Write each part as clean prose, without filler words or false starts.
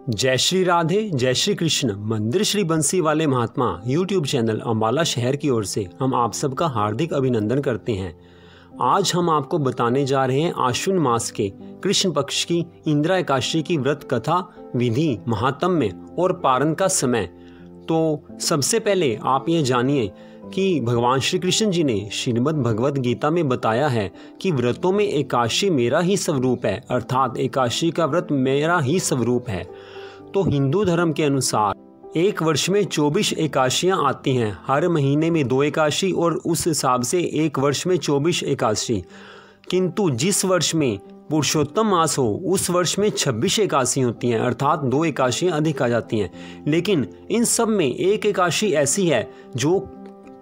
जय श्री राधे, जय श्री कृष्ण। मंदिर श्री बंसी वाले महात्मा यूट्यूब चैनल अम्बाला शहर की ओर से हम आप सबका हार्दिक अभिनंदन करते हैं। आज हम आपको बताने जा रहे हैं आश्विन मास के कृष्ण पक्ष की इंदिरा एकादशी की व्रत कथा, विधि, महात्म्य और पारण का समय। तो सबसे पहले आप ये जानिए कि भगवान श्री कृष्ण जी ने श्रीमद् भगवत गीता में बताया है कि व्रतों में एकादशी मेरा ही स्वरूप है, अर्थात एकादशी का व्रत मेरा ही स्वरूप है। तो हिंदू धर्म के अनुसार एक वर्ष में 24 एकादशियाँ आती हैं, हर महीने में 2 एकादशी और उस हिसाब से एक वर्ष में 24 एकादशी। किंतु जिस वर्ष में पुरुषोत्तम मास हो उस वर्ष में 26 एकादशी होती हैं, अर्थात 2 एकादशियाँ अधिक आ जाती हैं। लेकिन इन सब में एक एकादशी ऐसी है जो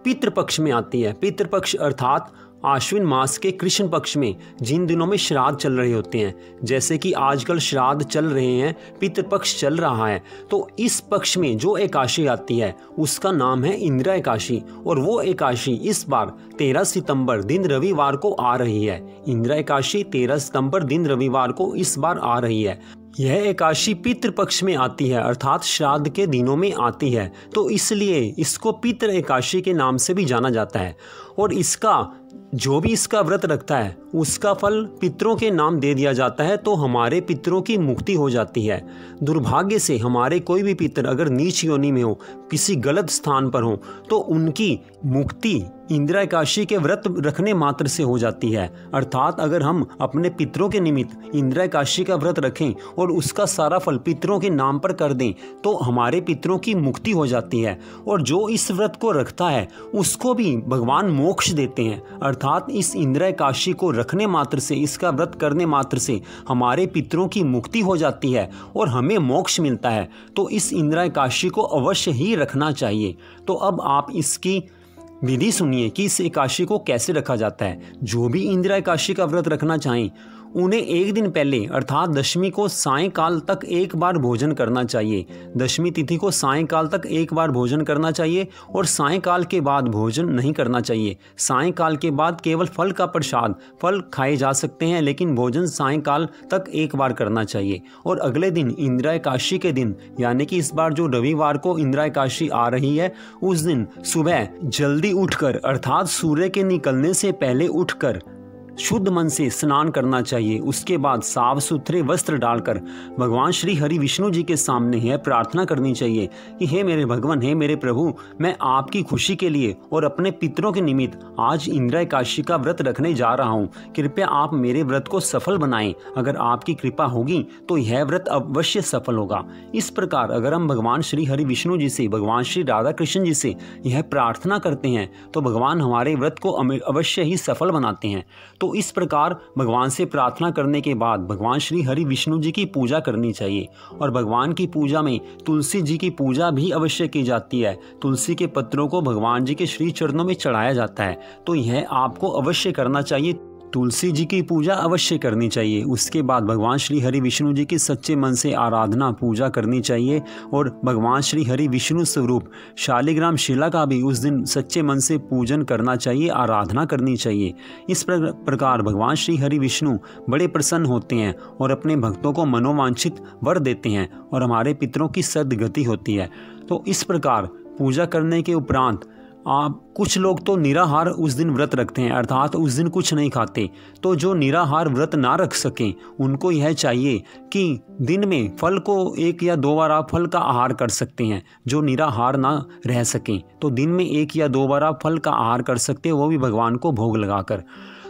पितृपक्ष में आती है। पितृपक्ष अर्थात आश्विन मास के कृष्ण पक्ष में जिन दिनों में श्राद्ध चल रहे होते हैं, जैसे कि आजकल श्राद्ध चल रहे हैं, पितृपक्ष चल रहा है, तो इस पक्ष में जो एकादशी आती है उसका नाम है इंदिरा एकादशी। और वो एकादशी इस बार 13 सितंबर दिन रविवार को आ रही है। इंदिरा एकादशी 13 सितंबर दिन रविवार को इस बार आ रही है। यह एकादशी पितृपक्ष में आती है, अर्थात श्राद्ध के दिनों में आती है, तो इसलिए इसको पितृ एकादशी के नाम से भी जाना जाता है। और इसका जो भी इसका व्रत रखता है उसका फल पितरों के नाम दे दिया जाता है, तो हमारे पितरों की मुक्ति हो जाती है। दुर्भाग्य से हमारे कोई भी पितर अगर नीच योनि में हो, किसी गलत स्थान पर हो, तो उनकी मुक्ति इंदिरा एकादशी के व्रत रखने मात्र से हो जाती है। अर्थात अगर हम अपने पितरों के निमित्त इंदिरा एकादशी का व्रत रखें और उसका सारा फल पितरों के नाम पर कर दें तो हमारे पितरों की मुक्ति हो जाती है। और जो इस व्रत को रखता है उसको भी भगवान मोक्ष देते हैं। अर्थात इस इंदिरा एकादशी को रखने मात्र से, इसका व्रत करने मात्र से हमारे पितरों की मुक्ति हो जाती है और हमें मोक्ष मिलता है। तो इस इंदिरा एकादशी को अवश्य ही रखना चाहिए। तो अब आप इसकी विधि सुनिए कि इस एकादशी को कैसे रखा जाता है। जो भी इंदिरा एकादशी का व्रत रखना चाहें उन्हें एक दिन पहले अर्थात दशमी को सायंकाल तक एक बार भोजन करना चाहिए। दशमी तिथि को सायंकाल तक एक बार भोजन करना चाहिए और सायंकाल के बाद भोजन नहीं करना चाहिए। सायंकाल के बाद केवल फल का प्रसाद, फल खाए जा सकते हैं, लेकिन भोजन सायंकाल तक एक बार करना चाहिए। और अगले दिन इंदिरा एकादशी के दिन, यानी कि इस बार जो रविवार को इंदिरा एकादशी आ रही है, उस दिन सुबह जल्दी उठकर अर्थात सूर्य के निकलने से पहले उठकर शुद्ध मन से स्नान करना चाहिए। उसके बाद साफ सुथरे वस्त्र डालकर भगवान श्री हरि विष्णु जी के सामने है प्रार्थना करनी चाहिए कि हे मेरे भगवान, हे मेरे प्रभु, मैं आपकी खुशी के लिए और अपने पितरों के निमित्त आज इंदिरा एकादशी का व्रत रखने जा रहा हूँ। कृपया आप मेरे व्रत को सफल बनाएं। अगर आपकी कृपा होगी तो यह व्रत अवश्य सफल होगा। इस प्रकार अगर हम भगवान श्री हरि विष्णु जी से, भगवान श्री राधा कृष्ण जी से यह प्रार्थना करते हैं तो भगवान हमारे व्रत को अवश्य ही सफल बनाते हैं। तो इस प्रकार भगवान से प्रार्थना करने के बाद भगवान श्री हरि विष्णु जी की पूजा करनी चाहिए। और भगवान की पूजा में तुलसी जी की पूजा भी अवश्य की जाती है। तुलसी के पत्रों को भगवान जी के श्री चरणों में चढ़ाया जाता है, तो यह आपको अवश्य करना चाहिए। तुलसी जी की पूजा अवश्य करनी चाहिए। उसके बाद भगवान श्री हरि विष्णु जी की सच्चे मन से आराधना पूजा करनी चाहिए और भगवान श्री हरि विष्णु स्वरूप शालिग्राम शिला का भी उस दिन सच्चे मन से पूजन करना चाहिए, आराधना करनी चाहिए। इस प्रकार भगवान श्री हरि विष्णु बड़े प्रसन्न होते हैं और अपने भक्तों को मनोवांछित वर देते हैं और हमारे पितरों की सद्गति होती है। तो इस प्रकार पूजा करने के उपरांत कुछ लोग तो निराहार उस दिन व्रत रखते हैं, अर्थात उस दिन कुछ नहीं खाते। तो जो निराहार व्रत ना रख सकें उनको यह चाहिए कि दिन में फल को 1 या 2 बार आप फल का आहार कर सकते हैं। जो निराहार ना रह सकें तो दिन में 1 या 2 बार आप फल का आहार कर सकते हैं, वो भी भगवान को भोग लगाकर।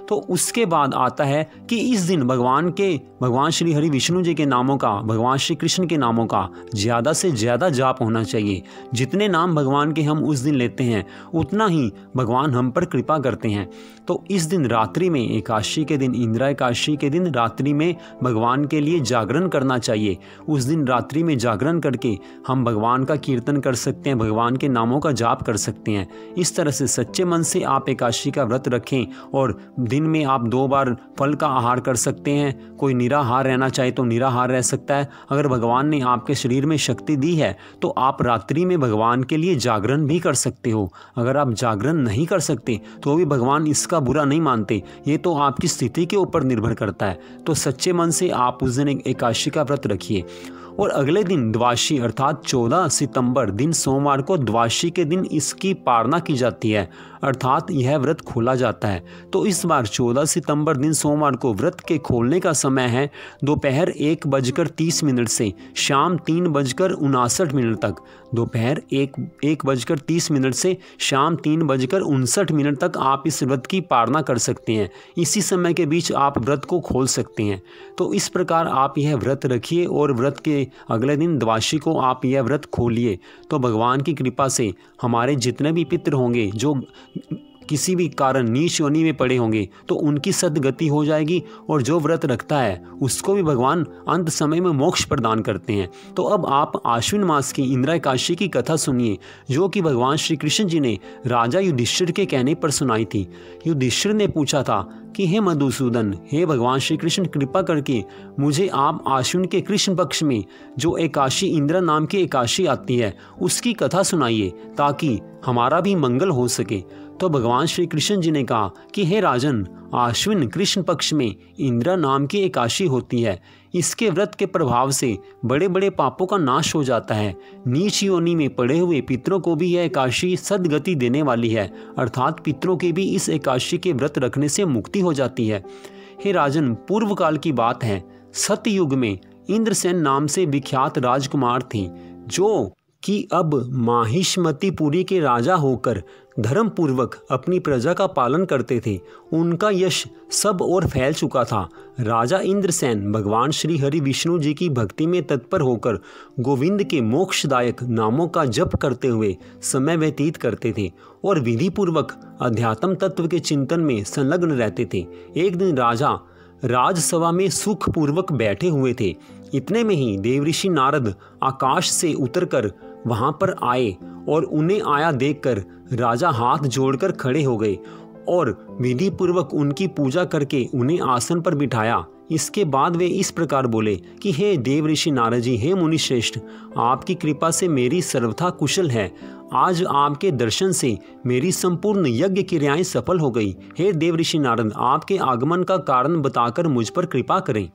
तो उसके बाद आता है कि इस दिन भगवान श्री हरि विष्णु जी के नामों का, भगवान श्री कृष्ण के नामों का ज़्यादा से ज़्यादा जाप होना चाहिए। जितने नाम भगवान के हम उस दिन लेते हैं उतना ही भगवान हम पर कृपा करते हैं। तो इस दिन रात्रि में, एकादशी के दिन, इंदिरा एकादशी के दिन रात्रि में भगवान के लिए जागरण करना चाहिए। उस दिन रात्रि में जागरण करके हम भगवान का कीर्तन कर सकते हैं, भगवान के नामों का जाप कर सकते हैं। इस तरह से सच्चे मन से आप एकादशी का व्रत रखें और दिन में आप 2 बार फल का आहार कर सकते हैं। कोई निराहार रहना चाहे तो निराहार रह सकता है। अगर भगवान ने आपके शरीर में शक्ति दी है तो आप रात्रि में भगवान के लिए जागरण भी कर सकते हो। अगर आप जागरण नहीं कर सकते तो भी भगवान इसका बुरा नहीं मानते, ये तो आपकी स्थिति के ऊपर निर्भर करता है। तो सच्चे मन से आप उस दिन एकादशी का व्रत रखिए। और अगले दिन द्वादशी अर्थात 14 सितंबर दिन सोमवार को द्वादशी के दिन इसकी पारणा की जाती है, अर्थात यह व्रत खोला जाता है। तो इस बार 14 सितंबर दिन सोमवार को व्रत के खोलने का समय है दोपहर 1:30 से शाम 3:59 तक। दोपहर 1:30 से शाम 3:59 तक आप इस व्रत की पारणा कर सकते हैं। इसी समय के बीच आप व्रत को खोल सकते हैं। तो इस प्रकार आप यह व्रत रखिए और व्रत के अगले दिन द्वादशी को आप यह व्रत खोलिए। तो भगवान की कृपा से हमारे जितने भी पितृ होंगे जो किसी भी कारण नीच योनि में पड़े होंगे तो उनकी सद्गति हो जाएगी, और जो व्रत रखता है उसको भी भगवान अंत समय में मोक्ष प्रदान करते हैं। तो अब आप आश्विन मास की इंदिरा एकादशी की कथा सुनिए, जो कि भगवान श्री कृष्ण जी ने राजा युधिष्ठिर के कहने पर सुनाई थी। युधिष्ठिर ने पूछा था कि हे मधुसूदन, हे भगवान श्री कृष्ण, कृपा करके मुझे आप आश्विन के कृष्ण पक्ष में जो एकादशी इंदिरा नाम की एकादशी आती है उसकी कथा सुनाइए, ताकि हमारा भी मंगल हो सके। तो भगवान श्री कृष्ण जी ने कहा कि हे राजन, आश्विन कृष्ण पक्ष में इंदिरा नाम की एकादशी होती है। इसके व्रत के प्रभाव से बड़े बड़े पापों का नाश हो जाता है। नीच योनि में पड़े हुए पितरों को भी यह एकादशी सद्गति देने वाली है, अर्थात पितरों के भी इस एकादशी के व्रत रखने से मुक्ति हो जाती है। हे राजन, पूर्व काल की बात है, सतयुग में इंद्रसेन नाम से विख्यात राजकुमार थे, जो कि अब माहिष्मतिपुरी के राजा होकर धर्म पूर्वक अपनी प्रजा का पालन करते थे। उनका यश सब ओर फैल चुका था। राजा इंद्रसेन भगवान श्री हरि विष्णु जी की भक्ति में तत्पर होकर गोविंद के मोक्षदायक नामों का जप करते हुए समय व्यतीत करते थे और विधि पूर्वक अध्यात्म तत्व के चिंतन में संलग्न रहते थे। एक दिन राजा राजसभा में सुखपूर्वक बैठे हुए थे। इतने में ही देवऋषि नारद आकाश से उतरकर वहां पर आए और उन्हें आया देखकर राजा हाथ जोड़कर खड़े हो गए और विधि पूर्वक उनकी पूजा करके उन्हें आसन पर बिठाया। इसके बाद वे इस प्रकार बोले कि हे देवऋषि नारद जी, हे मुनि श्रेष्ठ, आपकी कृपा से मेरी सर्वथा कुशल है। आज आपके दर्शन से मेरी संपूर्ण यज्ञ क्रियाएं सफल हो गई। हे देवऋषि नारद, आपके आगमन का कारण बताकर मुझ पर कृपा करें।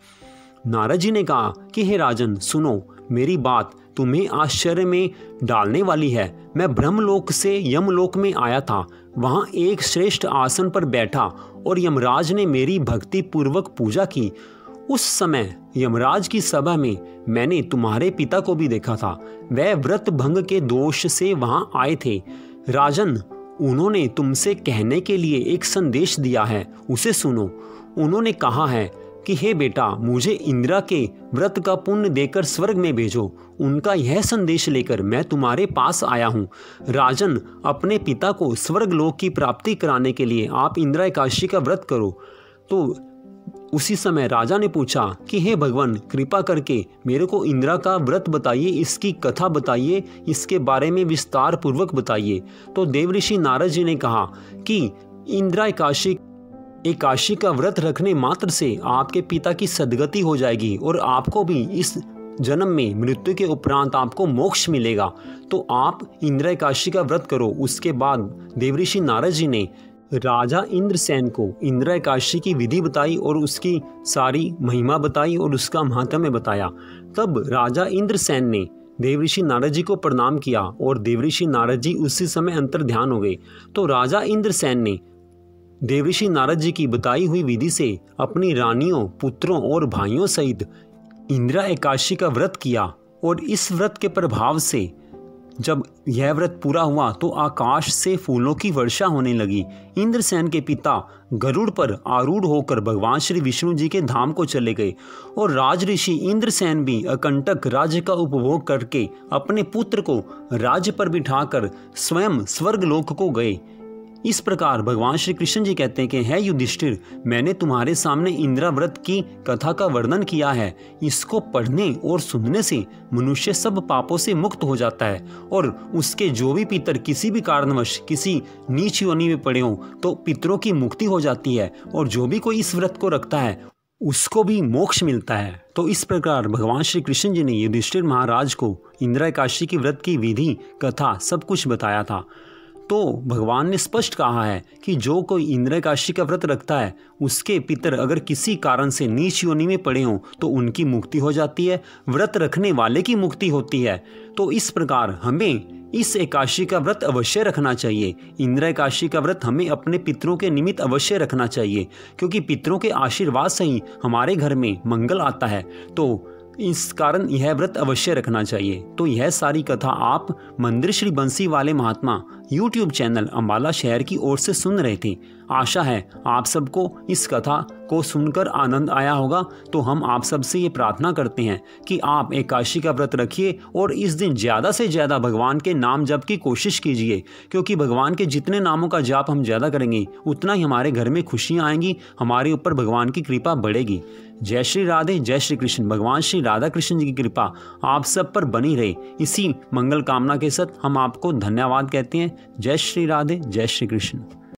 नारद जी ने कहा कि हे राजन, सुनो, मेरी बात तुम्हें आश्चर्य में डालने वाली है। मैं ब्रह्मलोक से यमलोक में आया था। वहां एक श्रेष्ठ आसन पर बैठा और यमराज ने मेरी भक्ति पूर्वक पूजा की। उस समय यमराज की सभा में मैंने तुम्हारे पिता को भी देखा था। वह व्रत भंग के दोष से वहां आए थे। राजन, उन्होंने तुमसे कहने के लिए एक संदेश दिया है, उसे सुनो। उन्होंने कहा है कि हे बेटा, मुझे इंदिरा के व्रत का पुण्य देकर स्वर्ग में भेजो। उनका यह संदेश लेकर मैं तुम्हारे पास आया हूँ। राजन, अपने पिता को स्वर्ग लोक की प्राप्ति कराने के लिए आप इंदिरा एकादशी का व्रत करो। तो उसी समय राजा ने पूछा कि हे भगवान, कृपा करके मेरे को इंदिरा का व्रत बताइए, इसकी कथा बताइए, इसके बारे में विस्तार पूर्वक बताइए। तो देवऋषि नारद जी ने कहा कि इंदिरा एकादशी का व्रत रखने मात्र से आपके पिता की सद्गति हो जाएगी और आपको भी इस जन्म में मृत्यु के उपरांत आपको मोक्ष मिलेगा। तो आप इंदिरा एकादशी का व्रत करो। उसके बाद देवऋषि नारद जी ने राजा इंद्रसेन को इंदिरा एकादशी की विधि बताई और उसकी सारी महिमा बताई और उसका महात्म्य बताया। तब राजा इंद्रसेन ने देवऋषि नारद जी को प्रणाम किया और देवऋषि नारद जी उसी समय अंतर ध्यान हो गए। तो राजा इंद्रसेन ने देवऋषि नारद जी की बताई हुई विधि से अपनी रानियों, पुत्रों और भाइयों सहित इंदिरा एकादशी का व्रत किया और इस व्रत के प्रभाव से जब यह व्रत पूरा हुआ तो आकाश से फूलों की वर्षा होने लगी। इंद्रसेन के पिता गरुड़ पर आरूढ़ होकर भगवान श्री विष्णु जी के धाम को चले गए और राजऋषि इंद्रसेन भी अकंटक राज्य का उपभोग करके अपने पुत्र को राज्य पर बिठाकर स्वयं स्वर्गलोक को गए। इस प्रकार भगवान श्री कृष्ण जी कहते हैं कि हे युधिष्ठिर, मैंने तुम्हारे सामने इंदिरा व्रत की कथा का वर्णन किया है। इसको पढ़ने और सुनने से मनुष्य सब पापों से मुक्त हो जाता है और उसके जो भी पितर किसी भी कारणवश किसी नीच योनि में पड़े हों तो पितरों की मुक्ति हो जाती है और जो भी कोई इस व्रत को रखता है उसको भी मोक्ष मिलता है। तो इस प्रकार भगवान श्री कृष्ण जी ने युधिष्ठिर महाराज को इंदिरा एकादशी की व्रत की विधि, कथा सब कुछ बताया था। तो भगवान ने स्पष्ट कहा है कि जो कोई इंद्र एकादशी का व्रत रखता है उसके पितर अगर किसी कारण से नीच योनि में पड़े हों तो उनकी मुक्ति हो जाती है, व्रत रखने वाले की मुक्ति होती है। तो इस प्रकार हमें इस एकादशी का व्रत अवश्य रखना चाहिए। इंद्र एकादशी का व्रत हमें अपने पितरों के निमित्त अवश्य रखना चाहिए, क्योंकि पितरों के आशीर्वाद से ही हमारे घर में मंगल आता है। तो इस कारण यह व्रत अवश्य रखना चाहिए। तो यह सारी कथा आप मंदिर श्री बंसी वाले महात्मा YouTube चैनल अम्बाला शहर की ओर से सुन रहे थे। आशा है आप सबको इस कथा को सुनकर आनंद आया होगा। तो हम आप सबसे ये प्रार्थना करते हैं कि आप एकादशी का व्रत रखिए और इस दिन ज़्यादा से ज़्यादा भगवान के नाम जप की कोशिश कीजिए, क्योंकि भगवान के जितने नामों का जाप हम ज़्यादा करेंगे उतना ही हमारे घर में खुशियाँ आएंगी, हमारे ऊपर भगवान की कृपा बढ़ेगी। जय श्री राधे, जय श्री कृष्ण। भगवान श्री राधा कृष्ण जी की कृपा आप सब पर बनी रहे। इसी मंगल कामना के साथ हम आपको धन्यवाद कहते हैं। जय श्री राधे, जय श्री कृष्ण।